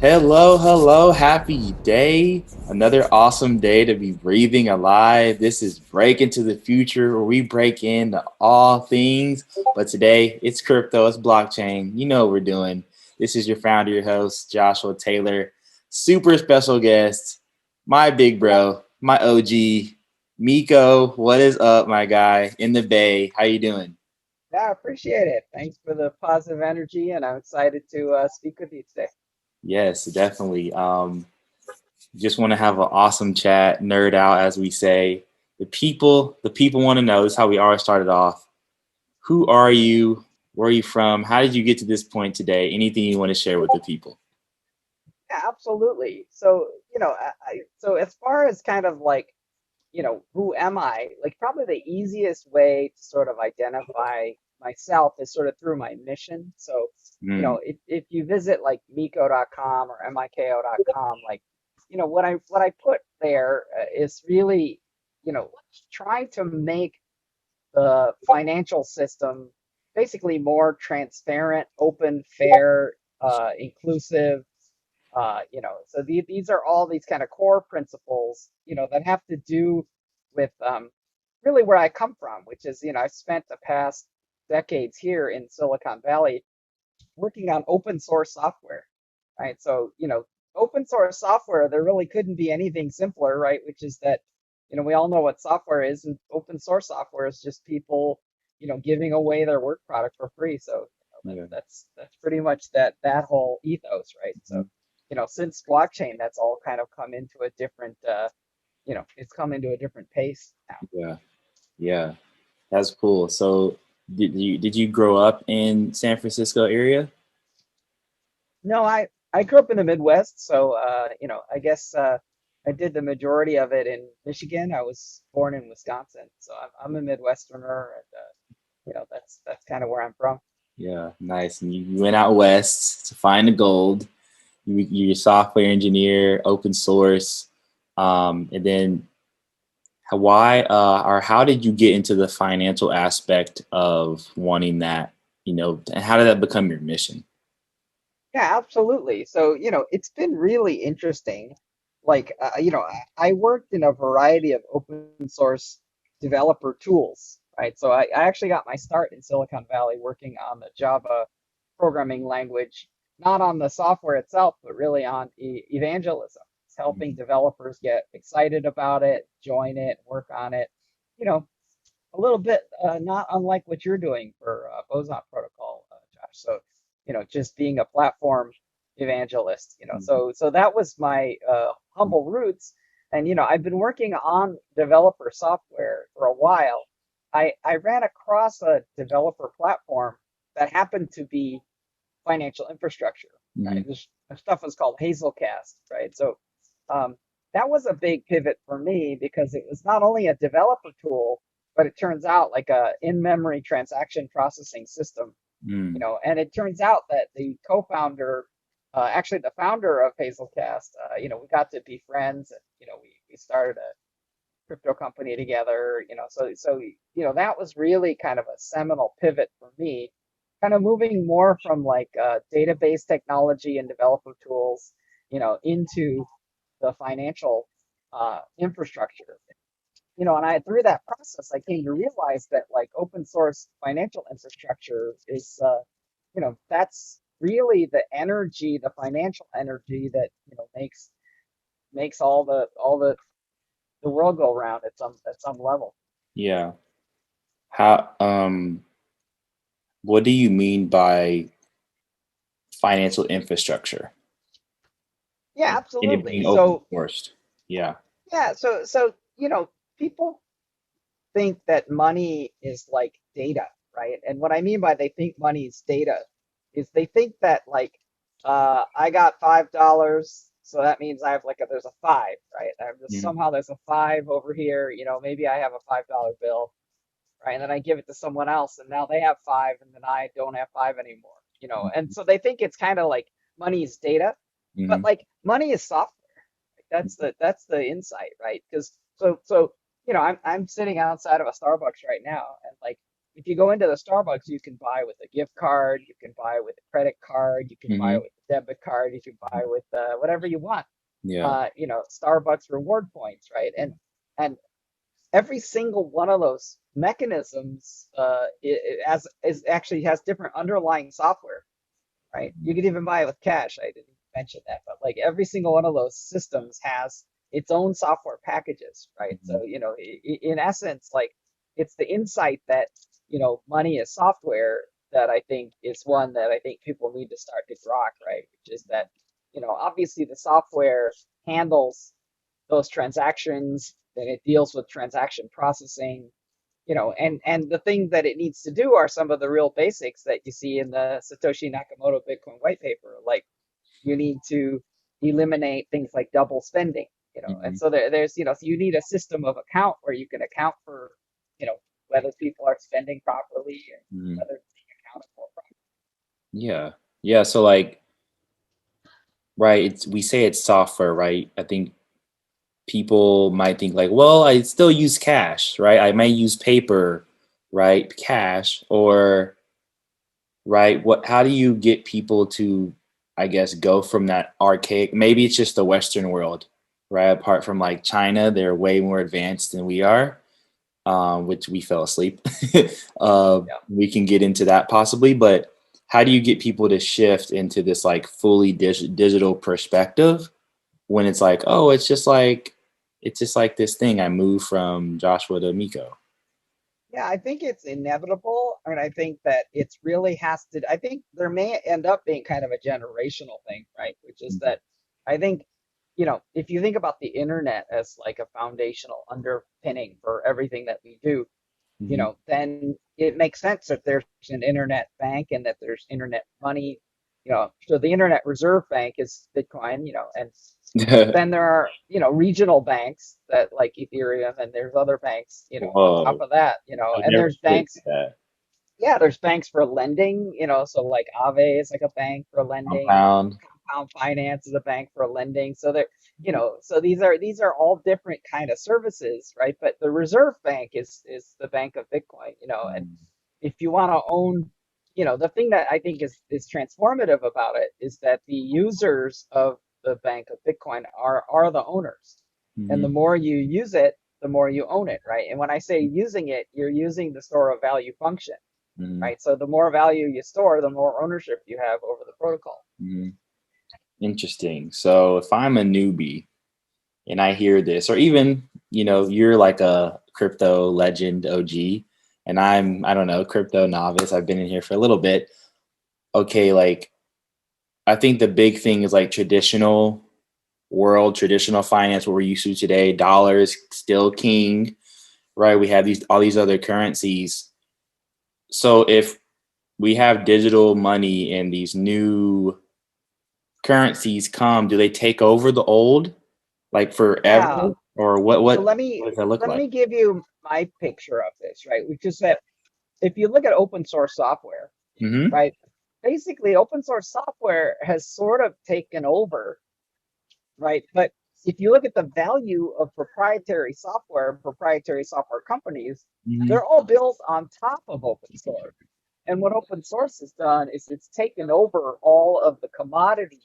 Hello, hello, happy day. Another awesome day to be breathing alive. This is Break into the Future where we break into all things. But today it's crypto, it's blockchain. You know what we're doing. This is your founder, your host, Joshua Taylor. Super special guest, my big bro, my OG, Miko. What is up, my guy in the Bay? How you doing? Yeah, I appreciate it. Thanks for the positive energy, and I'm excited to speak with you today. Yes, definitely. Just want to have an awesome chat, nerd out, as we say. The people want to know. This is how we always started off. Who are you? Where are you from? How did you get to this point today? Anything you want to share with the people? Yeah, absolutely. So, so as far as kind of like, who am I? Like, probably the easiest way to sort of identify myself is sort of through my mission. So, Mm, if you visit like Miko.com or Miko.com, like, what I put there is really, trying to make the financial system basically more transparent, open, fair, inclusive. So these are all these kind of core principles, that have to do with really where I come from, which is, I've spent the past decades here in Silicon Valley working on open source software, right? So, open source software, there really couldn't be anything simpler, right? Which is that, we all know what software is, and open source software is just people, giving away their work product for free. So, yeah. that's pretty much that whole ethos, right? So, since blockchain, that's all kind of come into a different, it's come into a different pace now. Yeah. Yeah. That's cool. So did you grow up in San Francisco area? No, I grew up in the Midwest, so I guess I did the majority of it in Michigan. I was born in Wisconsin, so I'm a Midwesterner, and that's kind of where I'm from. Yeah, nice. And you went out west to find the gold. You're a software engineer, open source, and then why or how did you get into the financial aspect of wanting that, and how did that become your mission? Yeah, absolutely. So, it's been really interesting. Like, I worked in a variety of open source developer tools, right? So I actually got my start in Silicon Valley working on the Java programming language, not on the software itself, but really on evangelism. It's helping developers get excited about it, join it, work on it. You know, a little bit not unlike what you're doing for Boson Protocol, Josh. So, just being a platform evangelist, Mhm. so that was my humble roots. And, I've been working on developer software for a while. I ran across a developer platform that happened to be financial infrastructure, Mhm. right? This stuff was called Hazelcast, right? So um, that was a big pivot for me because it was not only a developer tool, but it turns out like a in-memory transaction processing system, Mm. and it turns out that the co-founder, actually the founder of Hazelcast, we got to be friends, and we started a crypto company together, so that was really kind of a seminal pivot for me, kind of moving more from like database technology and developer tools, into the financial infrastructure. And through that process, I came to realize that like open source financial infrastructure is, that's really the energy, the financial energy that makes all the world go round at some level. Yeah. How what do you mean by financial infrastructure? Yeah, And it absolutely. being open So sourced. Yeah. yeah, so people think that money is like data, right? And what I mean by they think money is data is they think that like I got $5, so that means I have like there's a five, right? I have just Mhm. somehow there's a five over here, maybe I have a $5 bill, right? And then I give it to someone else, and now they have five, and then I don't have five anymore, And so they think it's kind of like money is data, but Mhm. like money is software. Like, that's the insight, right? Because so I'm sitting outside of a Starbucks right now, and like if you go into the Starbucks, you can buy with a gift card, you can buy with a credit card, you can buy Hmm. with a debit card, you can buy with whatever you want. Yeah. Starbucks reward points, right? And every single one of those mechanisms is actually has different underlying software, right? You could even buy it with cash. I didn't mention that, but like every single one of those systems has its own software packages, right? Mhm. So, in essence, like it's the insight that, money is software that I think is one that I think people need to start to grok, right? Which is that, obviously the software handles those transactions and it deals with transaction processing, and the thing that it needs to do are some of the real basics that you see in the Satoshi Nakamoto Bitcoin white paper. Like you need to eliminate things like double spending, and Mhm. so so you need a system of account where you can account for, you know, whether people are spending properly and Mhm. whether it's being accounted for properly. Yeah. Yeah. So like, right, we say it's software, right? I think people might think like, well, I still use cash, right? I may use paper, right? Cash or right? What how do you get people to, I guess, go from that archaic, maybe it's just the Western world, right? Apart from like China, they're way more advanced than we are, which we fell asleep. Yeah. We can get into that possibly, but how do you get people to shift into this like fully digital perspective when it's like, oh, it's just like this thing. I moved from Joshua to Miko. Yeah, I think it's inevitable, and I think that it's really has to. I think there may end up being kind of a generational thing, right? Which is that I think, if you think about the internet as like a foundational underpinning for everything that we do, Mm-hmm. then it makes sense that there's an internet bank and that there's internet money, so the internet reserve bank is Bitcoin, and then there are, regional banks that like Ethereum, and there's other banks, on top Whoa, of that, I've and never there's looked banks, at that. yeah, there's banks for lending, so like Aave is like a bank for lending, Compound. Compound Finance is a bank for lending. So so these are all different kind of services, right? But the reserve bank is the bank of Bitcoin, and Mm-hmm. if you want to own, the thing that I think is transformative about it is that the users of the bank of Bitcoin are the owners. And the more you use it, the more you own it, right? And when I say using it, you're using the store of value function, Mm-hmm. right? So the more value you store, the more ownership you have over the protocol. Mm-hmm. Interesting. So if I'm a newbie and I hear this, or even, you're like a crypto legend OG, and I don't know, crypto novice, I've been in here for a little bit. Okay, like, I think the big thing is like traditional world, traditional finance, what we're used to today. Dollar is still king, right? We have all these other currencies. So if we have digital money and these new currencies come, do they take over the old like Yeah. forever, or what? So What let me what does that look let like? me give you my picture of this, right? Which is that if you look at open source software, Mm-hmm. right? Basically, open source software has sort of taken over, right? But if you look at the value of proprietary software companies, Mm-hmm. they're all built on top of open source. And what open source has done is it's taken over all of the commodity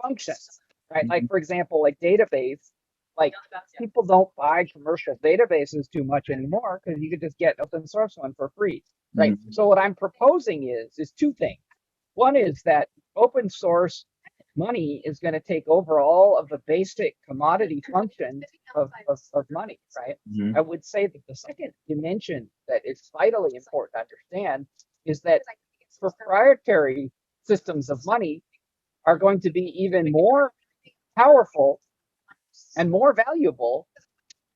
functions, right? Like, for example, like database, like people don't buy commercial databases too much anymore because you could just get an open source one for free, right? Mm-hmm. So what I'm proposing is two things. One is that open source money is going to take over all of the basic commodity functions of money, right? Mm-hmm. I would say that the second dimension that is vitally important to understand is that proprietary systems of money are going to be even more powerful and more valuable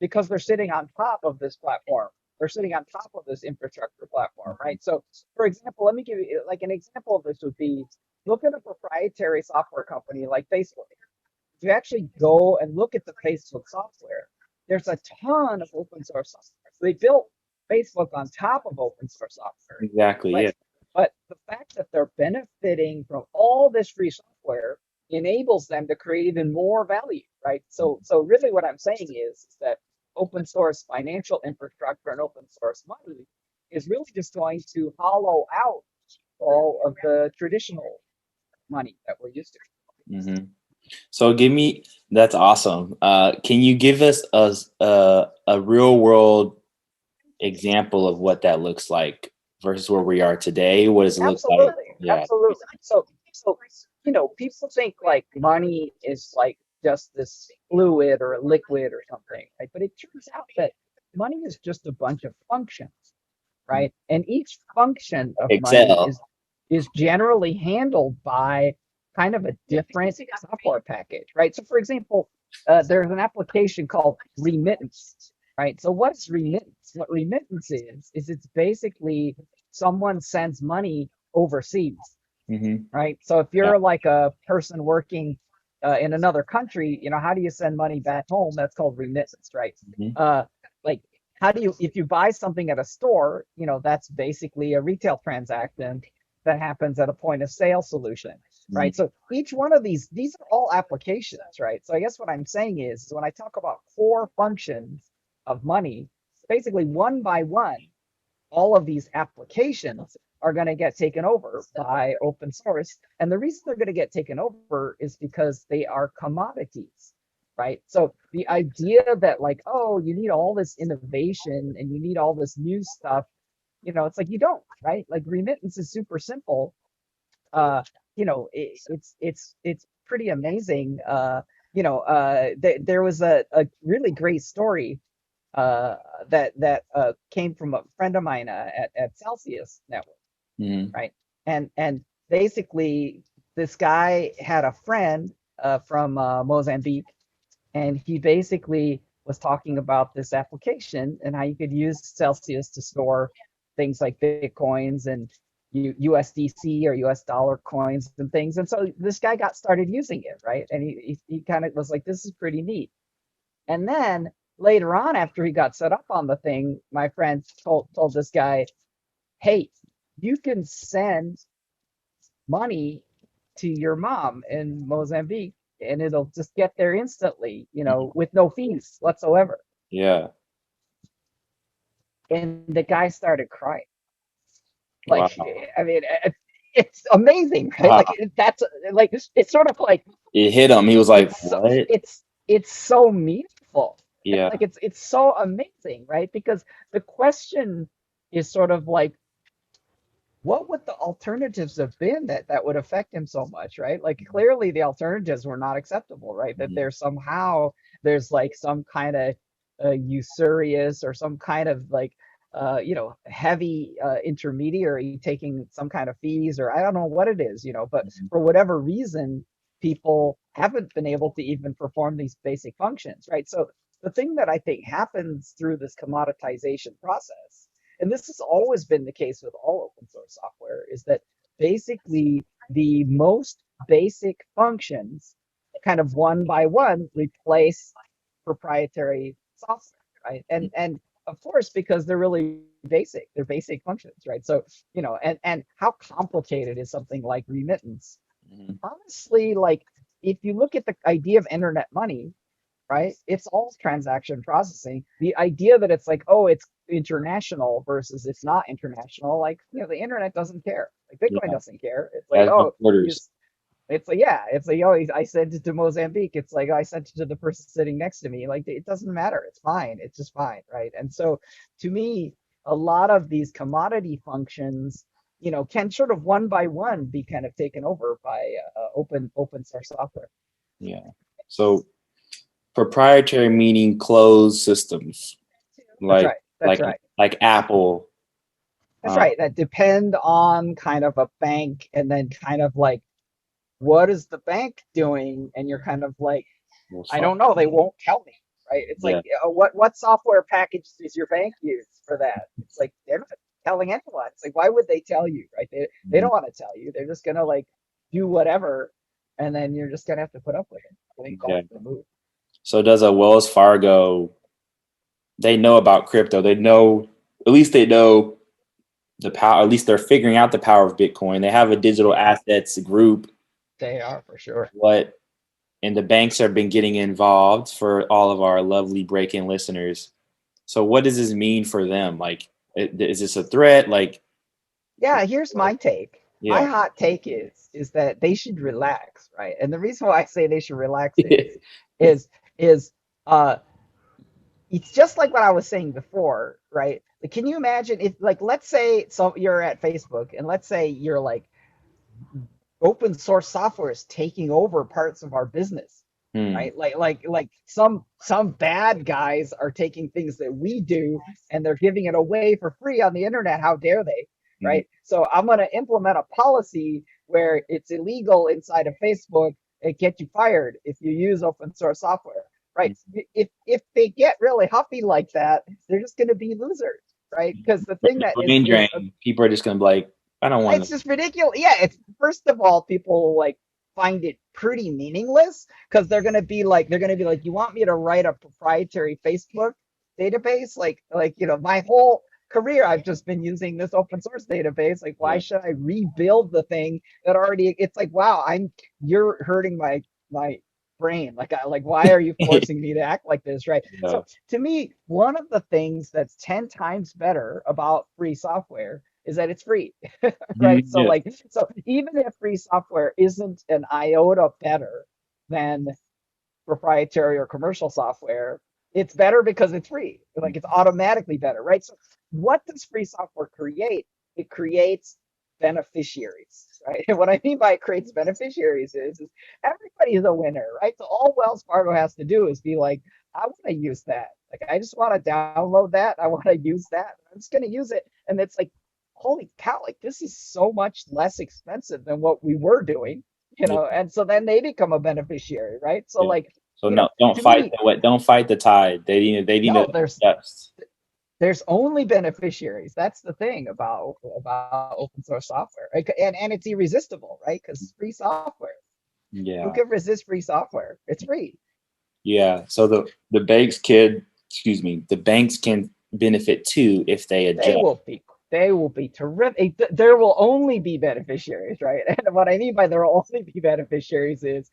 because they're sitting on top of this platform. They're sitting on top of this infrastructure platform, right? So, for example, let me give you like an example of this would be look at a proprietary software company like Facebook. If you actually go and look at the Facebook software, there's a ton of open source software. So they built Facebook on top of open source software. Exactly. But Yeah. but the fact that they're benefiting from all this free software enables them to create even more value, right? So really what I'm saying is that open source financial infrastructure and open source money is really just going to hollow out all of the traditional money that we're used to. Hmm. So that's awesome. Can you give us a real world example of what that looks like versus where we are today? What does it look like? Absolutely, Yeah. absolutely. So people think like money is like just this fluid or a liquid or something, right? But it turns out that money is just a bunch of functions, right? And each function of money Excel. is generally handled by kind of a different software package, right? So, for example, there's an application called remittance, right? So, what's remittance? What remittance is it's basically someone sends money overseas, Hmm. right? So, if Yeah. you're like a person working in another country, how do you send money back home? That's called remittance, right? Hmm. Uh, like, how do you, if you buy something at a store, that's basically a retail transaction that happens at a point of sale solution, right? So each one of these are all applications, right? So I guess what I'm saying is when I talk about core functions of money, basically one by one, all of these applications are going to get taken over by open source. And the reason they're going to get taken over is because they are commodities, right? So the idea that like, oh, you need all this innovation and you need all this new stuff, it's like you don't, right? Like remittance is super simple. It's pretty amazing. There was a really great story that came from a friend of mine at Celsius Network, Hmm. right? And basically, this guy had a friend from Mozambique, and he basically was talking about this application and how you could use Celsius to store things like Bitcoins and USDC or US dollar coins and things. And so this guy got started using it, right? And he kind of was like, this is pretty neat. And then later on, after he got set up on the thing, my friend told this guy, hey, you can send money to your mom in Mozambique and it'll just get there instantly, with no fees whatsoever. Yeah. And the guy started crying. Like, Wow. I mean, it's amazing, right? Wow. Like that's like it's sort of like It hit him. He was like, it's so "What?" it's so meaningful. Yeah. Like it's so amazing, right? Because the question is sort of like, what would the alternatives have been that would affect him so much, right? Like clearly the alternatives were not acceptable, right? That there's like some kind of usurious or some kind of like heavy intermediary taking some kind of fees or I don't know what it is, but for whatever reason people haven't been able to even perform these basic functions, right? So the thing that I think happens through this commoditization process, and this has always been the case with all open source software, is that basically the most basic functions kind of one by one replace proprietary software, right? And of course, because they're really basic, they're basic functions, right? So, and how complicated is something like remittance? Mhm. Honestly, like if you look at the idea of internet money, right? It's all transaction processing. The idea that it's like, oh, it's international versus it's not international, like, the internet doesn't care. Like Bitcoin Yeah. doesn't care. It's like, Has no oh, you, borders. it's like, yeah, it's like, oh, I sent it to Mozambique. It's like, I sent it to the person sitting next to me. Like, it doesn't matter. It's fine. It's just fine, right? And so, to me, a lot of these commodity functions, can sort of one by one be kind of taken over by open source software. Yeah. So proprietary meaning closed systems, That's like right. That's like right. like Apple. That's Uh, right. That depend on kind of a bank and then kind of like, what is the bank doing? And you're kind of like, was I fun. don't know. They won't tell me, right? It's like, Yeah. what software package does your bank use for that? It's like they're not telling anyone. It's like, why would they tell you, right? They Mhm. don't want to tell you. They're just gonna like do whatever, and then you're just gonna have to put up with it. I think Yeah. call it the move. So does a Wells Fargo? They know about crypto. They know, at least they know the power. At least they're figuring out the power of Bitcoin. They have a digital They are. assets group. They are for sure. What and the banks have been getting involved for all of our lovely break-in listeners. So what does this mean for them? Like, Is this a threat? Like, Yeah, here's my take. My yeah. hot take is that they should relax, right? And the reason why I say they should relax is is uh it's just like what I was saying before, right? Like, can you imagine if, like, let's say, so you're at Facebook, and let's say you're like, open source software is taking over parts of our business, Hmm. right? Like some bad guys are taking things that we do and they're giving it away for free on the internet. How dare they, Mhm. right? So I'm going to implement a policy where it's illegal inside of Facebook and get you fired if you use open source software, right? If they get really huffy like that, they're just going to be losers, right? Because the thing that Brain is drain. People are just gonna be like, I don't want it's to. just ridiculous. Yeah, it's first of all, people like find it pretty meaningless because they're gonna be like, you want me to write a proprietary Facebook database? Like my whole career I've just been using this open source database. Like, why Yeah. should I rebuild the thing that already? It's like, wow, you're hurting my brain. Like why are you forcing me to act like this, right? Yeah. So to me, one of the things that's 10 times better about free software is that it's free. Right? So Yeah. like, so even if free software isn't an iota better than proprietary or commercial software, it's better because it's free. Like, it's automatically better, right? So what does free software create? It creates beneficiaries, right? And what I mean by it creates beneficiaries is everybody is a winner, right? So all Wells Fargo has to do is be like, I want to use that. Like, I just want to download that. I want to use that. I'm just going to use it. And it's like, holy cow, like this is so much less expensive than what we were doing, Yeah. and so then they become a beneficiary, right? So Yeah. like, So no, don't to fight me, the what? Don't fight the tide. They need no, to there's adjust. there's only beneficiaries. That's the thing about open source software, right? And it's irresistible, right? Because it's free software. Who Yeah. can resist free software? It's free. Yeah. So the banks can, excuse me, the banks can benefit too if they They adjust. will be they will be terrific. There will only be beneficiaries, right? And what I mean by there will only be beneficiaries is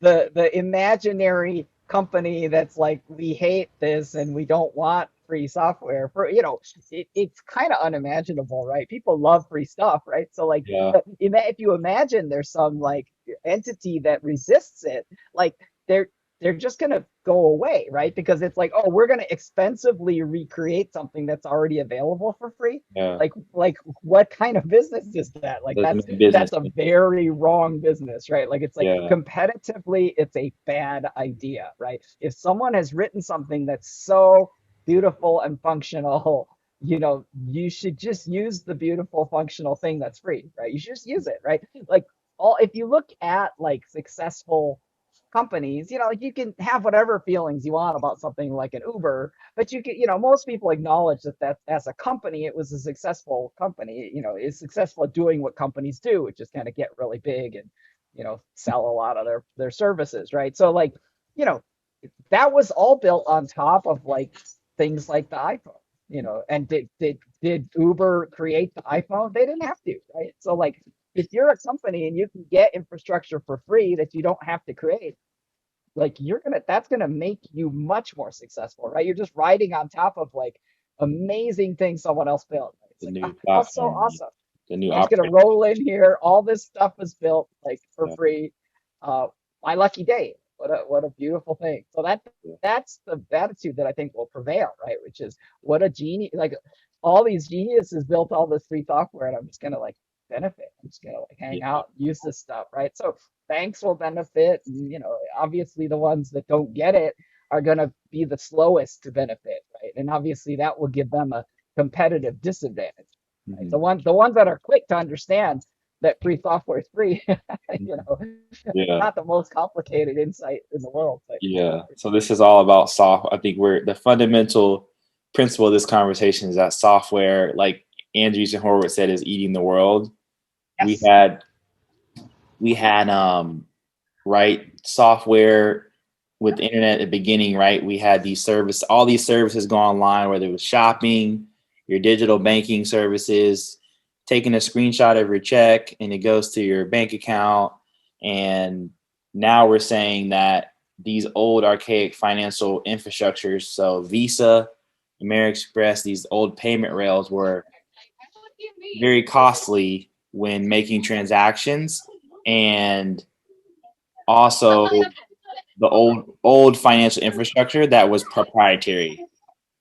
the imaginary company that's like, we hate this and we don't want free software. It's kind of unimaginable, right? People love free stuff, right? So like, Yeah. if you imagine there's some like entity that resists it, like, they're they're just going to go away, right? Because it's like, oh, we're going to expensively recreate something that's already available for free. Yeah. Like what kind of business is that? Like, Doesn't that's mean business. that's a very wrong business, right? Like, it's like, Yeah. competitively, it's a bad idea, right? If someone has written something that's so beautiful and functional, you should just use the beautiful functional thing that's free, right? You should just use it, right? Like, all if you look at like successful companies, like, you can have whatever feelings you want about something like an Uber, but most people acknowledge that as a company, it was a successful company, is successful at doing what companies do, which is kind of get really big and, sell a lot of their services, right? So like, you know, that was all built on top of like things like the iPhone, and did Uber create the iPhone? They didn't have to, right? So like, if you're a company and you can get infrastructure for free that you don't have to create, like, that's gonna make you much more successful, right? You're just riding on top of like amazing things someone else built. It's The like, new that's so platform, awesome. the new I'm just gonna operating. roll in here. All this stuff is built like for Yeah. free. Uh, my lucky day. What a beautiful thing. So Yeah. that's the attitude that I think will prevail, right? Which is, what a genius! Like, all these geniuses built all this free software, and I'm just gonna like benefit. I'm just gonna like hang Yeah. out, use this stuff, right? So banks will benefit, and obviously the ones that don't get it are gonna be the slowest to benefit, right? And obviously that will give them a competitive disadvantage. Right? Mhm. The ones that are quick to understand that free software is free, Yeah. not the most complicated insight in the world, but Yeah. So this is all about soft. I think we're the fundamental principle of this conversation is that software, like Andreessen Horowitz said, is eating the world. We yes, had right software with the internet at the beginning, right? We had all these services go online, whether it was shopping, your digital banking services, taking a screenshot of your check and it goes to your bank account. And now we're saying that these old archaic financial infrastructures, so Visa, AmeriExpress, these old payment rails were very costly when making transactions, and also the old financial infrastructure that was proprietary.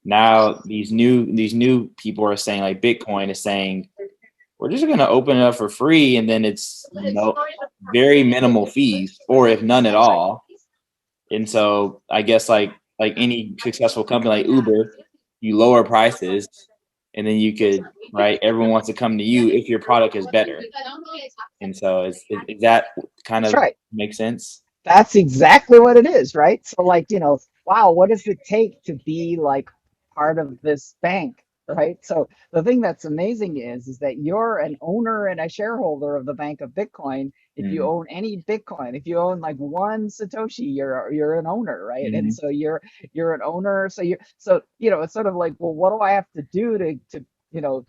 Now these new people are saying, like Bitcoin is saying, we're just going to open it up for free, and then it's no very minimal fees, or if none at all. And so I guess like any successful company like Uber, you lower prices, and then you could, right, everyone wants to come to you if your product is better. And so is that kind That's of right. make sense? That's exactly what it is, right? So like, wow, what does it take to be like part of this bank, right? So the thing that's amazing is that you're an owner and a shareholder of the Bank of Bitcoin. If you Mm-hmm. own any Bitcoin, if you own like one Satoshi, you're an owner, right? And Mm-hmm. so you're an owner. So it's sort of like, well, what do I have to do to you know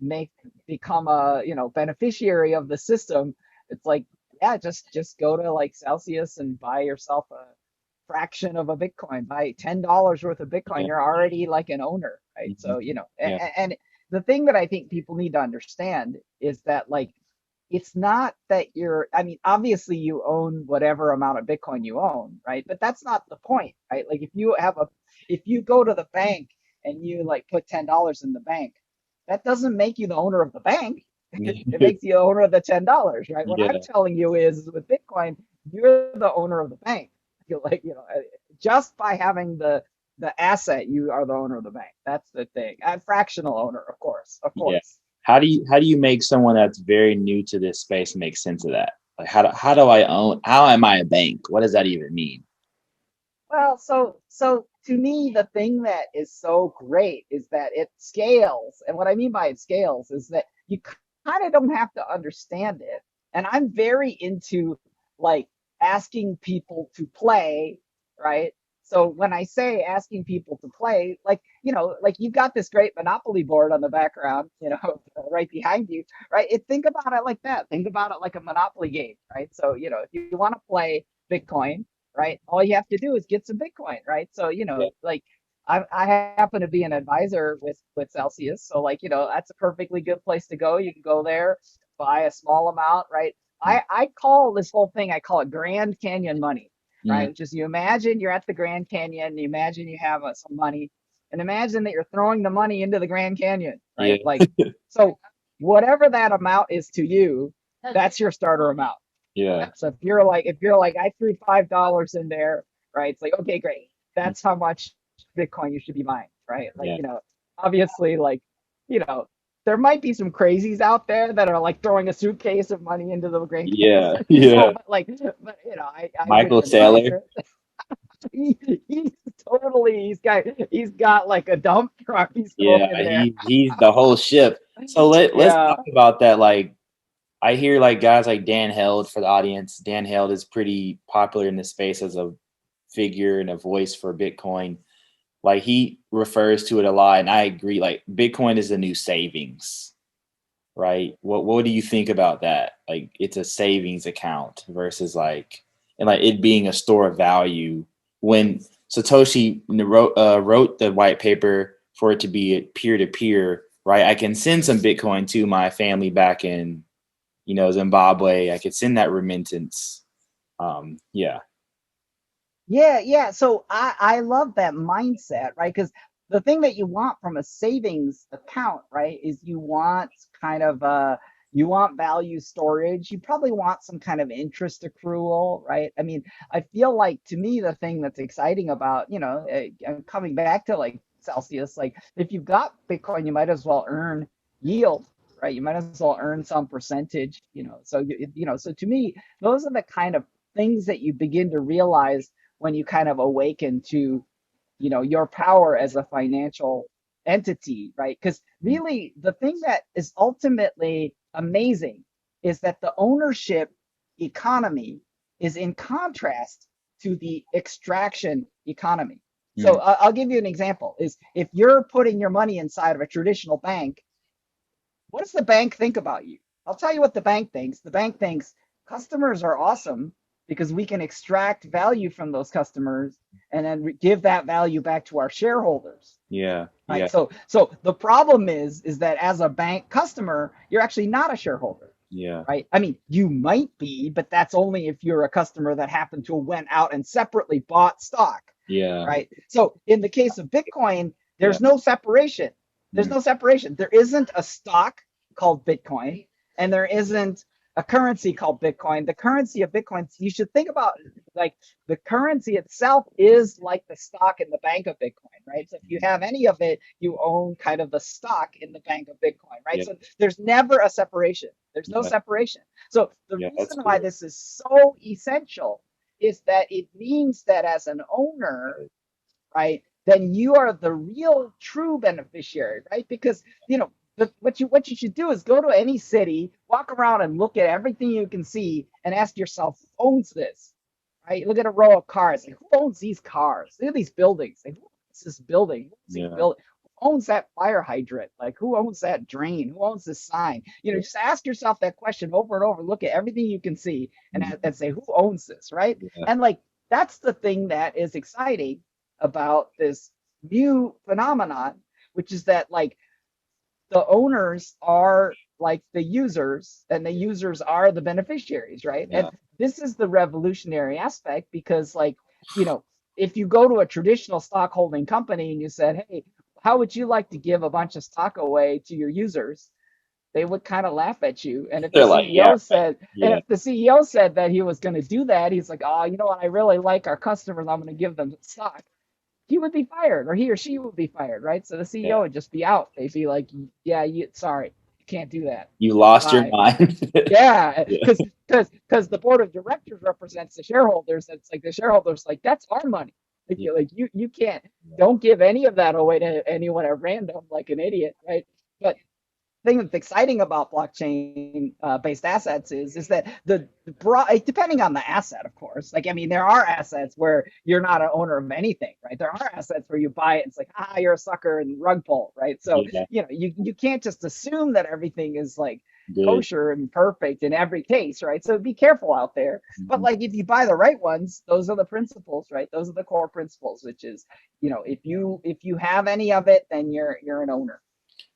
make become a beneficiary of the system? It's like, yeah, just go to like Celsius and buy yourself a fraction of a Bitcoin, buy $10 worth of Bitcoin. Yeah. You're already like an owner, right? Mm-hmm. So, Yeah. and the thing that I think people need to understand is that like it's not that I mean, obviously you own whatever amount of Bitcoin you own, right? But that's not the point, right? Like if you go to the bank and you like put $10 in the bank, that doesn't make you the owner of the bank. It makes you the owner of the $10, right? What I'm Yeah. telling you is with Bitcoin, you're the owner of the bank. You're like, just by having the asset, you are the owner of the bank. That's the thing. A fractional owner, of Yeah. course. How do you make someone that's very new to this space make sense of that? Like how do I own, how am I a bank? What does that even mean? Well, so to me, the thing that is so great is that it scales. And what I mean by it scales is that you kind of don't have to understand it. And I'm very into like asking people to play, right? So when I say asking people to play, like, like you've got this great Monopoly board on the background, right behind you, right? Think about it like that. Think about it like a Monopoly game, right? So, if you want to play Bitcoin, right? All you have to do is get some Bitcoin, right? So, Yeah. like I happen to be an advisor with Celsius, so like, that's a perfectly good place to go. You can go there, buy a small amount, right? I call this whole thing, I call it Grand Canyon money, Mm-hmm. right? Which is you imagine you're at the Grand Canyon, you imagine you have some money, and imagine that you're throwing the money into the Grand Canyon, Yeah. right? Like, so whatever that amount is to you, that's your starter amount. Yeah. So if you're like I threw $5 in there, right? It's like, okay, great. That's how much Bitcoin you should be buying, right? Like, Yeah. obviously, like, you know, there might be some crazies out there that are like throwing a suitcase of money into the Grand Yeah. Canyon, Yeah. but I Michael wouldn't advise Saylor. it. He, he's he's got like a dump truck he's Yeah, throwing in there. he's the whole ship. So let's Yeah. talk about that. Like I hear like guys like Dan Held for the audience. Dan Held is pretty popular in this space as a figure and a voice for Bitcoin. Like he refers to it a lot, and I agree. Like Bitcoin is the new savings, right? What do you think about that? Like it's a savings account versus like it being a store of value. When Satoshi wrote the white paper for it to be peer to peer, right? I can send some Bitcoin to my family back in Zimbabwe. I could send that remittance. Yeah. Yeah, yeah. So I love that mindset, right? Because the thing that you want from a savings account, right, is you want kind of you want value storage. You probably want some kind of interest accrual, right? I mean, I feel like to me the thing that's exciting about, coming back to like Celsius, like if you've got Bitcoin, you might as well earn yield, right? You might as well earn some percentage, So so to me, those are the kind of things that you begin to realize when you kind of awaken to your power as a financial entity, right? Because really the thing that is ultimately amazing is that the ownership economy is in contrast to the extraction economy. So Mm. I'll give you an example is if you're putting your money inside of a traditional bank, what does the bank think about you? I'll tell you what the bank thinks. The bank thinks customers are awesome. because we can extract value from those customers and then give that value back to our shareholders. Yeah. Right. Yeah. So the problem is that as a bank customer, you're actually not a shareholder. Yeah. Right. I mean, you might be, but that's only if you're a customer that happened to have went out and separately bought stock. Yeah. Right. So in the case of Bitcoin, Yeah. there's no separation. There's Mm. no separation. There isn't a stock called Bitcoin, and there isn't a currency called Bitcoin. The currency of Bitcoin, you should think about like the currency itself is like the stock in the bank of Bitcoin, right? So if you have any of it, you own kind of the stock in the bank of Bitcoin, right? Yeah. So there's never a separation. There's no Yeah. separation. So the Yeah. That's reason why cool. this is so essential is that it means that as an owner, right, then you are the real true beneficiary, right? Because what you should do is go to any city, walk around and look at everything you can see, and ask yourself, who owns this? Right? Look at a row of cars. Like, who owns these cars? Look at these buildings. Like, who owns this building? Who owns these Yeah. buildings? Who owns that fire hydrant? Like, who owns that drain? Who owns this sign? Yeah. Just ask yourself that question over and over. Look at everything you can see Mm. and say, who owns this? Right? Yeah. And like that's the thing that is exciting about this new phenomenon, which is that like the owners are like the users and the users are the beneficiaries, right? Yeah. And this is the revolutionary aspect because like, you know, if you go to a traditional stock holding company and you said, hey, how would you like to give a bunch of stock away to your users? They would kind of laugh at you. And if the They're like, yeah. CEO said, and Yeah. if the CEO said that he was going to do that, he's like, oh, you know what? I really like our customers. I'm going to give them stock. He would be fired, or he or she would be fired, right? So the Yeah. CEO would just be out. They'd be like, yeah, sorry, you can't do that. You lost your Bye. mind. Yeah, Yeah. because the board of directors represents the shareholders. It's like the shareholders like that's our money. Like Yeah. you can't Yeah. don't give any of that away to anyone at random like an idiot, right? But thing that's exciting about blockchain based assets is that the broad, depending on the asset, of course. Like I mean, there are assets where you're not an owner of anything, right? There are assets where you buy it, and it's like you're a sucker and rug pull, right? So Yeah. you can't just assume that everything is like Good. kosher and perfect in every case, right? So be careful out there. But Mhm. like if you buy the right ones, those are the principles, right? Those are the core principles, which is if you have any of it, then you're an owner.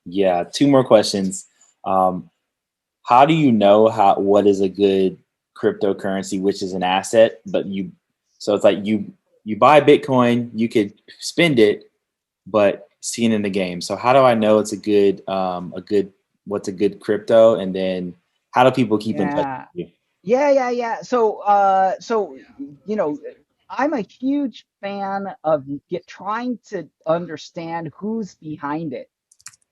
Yeah. Two more questions. Um, how do you know what is a good cryptocurrency, which is an asset, but so it's like you buy Bitcoin, you could spend it, but seen in the game. So how do I know it's what's a good crypto, and then how do people keep in touch Yeah. with you? Yeah. So you know, I'm a huge fan of trying to understand who's behind it,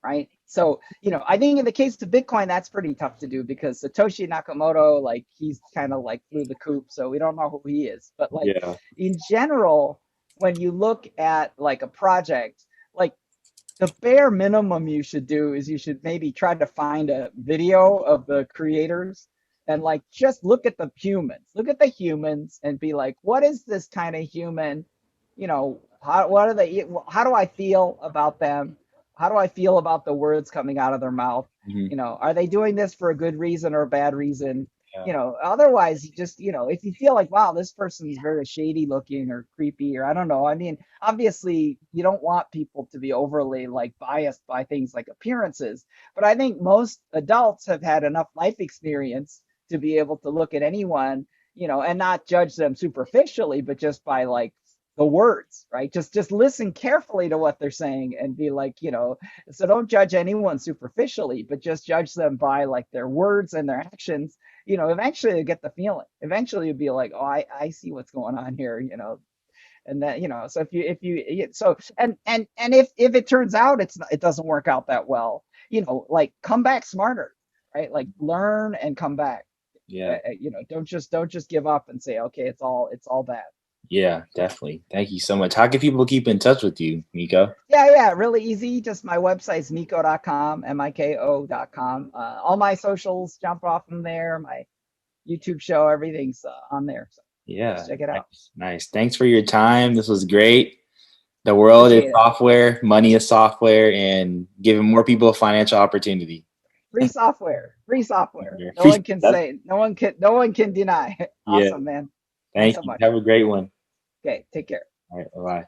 right? So, I think in the case of Bitcoin, that's pretty tough to do because Satoshi Nakamoto, like, he's kind of like flew the coop, so we don't know who he is. But like Yeah. in general, when you look at like a project, like the bare minimum you should do is you should maybe try to find a video of the creators and like just look at the humans. Look at the humans and be like, what is this kind of human? What are they? How do I feel about them? How do I feel about the words coming out of their mouth? Mhm. Are they doing this for a good reason or a bad reason? Yeah. Otherwise, you just, if you feel like, wow, this person's very shady looking or creepy, or I don't know. I mean, obviously, you don't want people to be overly like biased by things like appearances, but I think most adults have had enough life experience to be able to look at anyone, and not judge them superficially, but just by like the words, right? Just listen carefully to what they're saying and be like, so don't judge anyone superficially, but just judge them by like their words and their actions. Eventually you get the feeling. Eventually you'll be like, oh, I see what's going on here, and that, so if it turns out it doesn't work out that well, like come back smarter, right? Like learn and come back. Yeah. Don't just give up and say, okay, it's all bad. Yeah, definitely. Thank you so much. How can people keep in touch with you, Miko? Yeah, really easy. Just my website's Miko.com, Miko.com. All my socials jump off from there. My YouTube show, everything's on there. So Yeah, just check it out. nice. Nice. Thanks for your time. This was great. The world is Appreciate it. software, money is software, and giving more people a financial opportunity. Free software. Free software. No Free, one can that's, say, no one can deny. yeah, Awesome, man. Thanks Thank so you. much. Have a great one. Okay, take care. All right. Bye bye.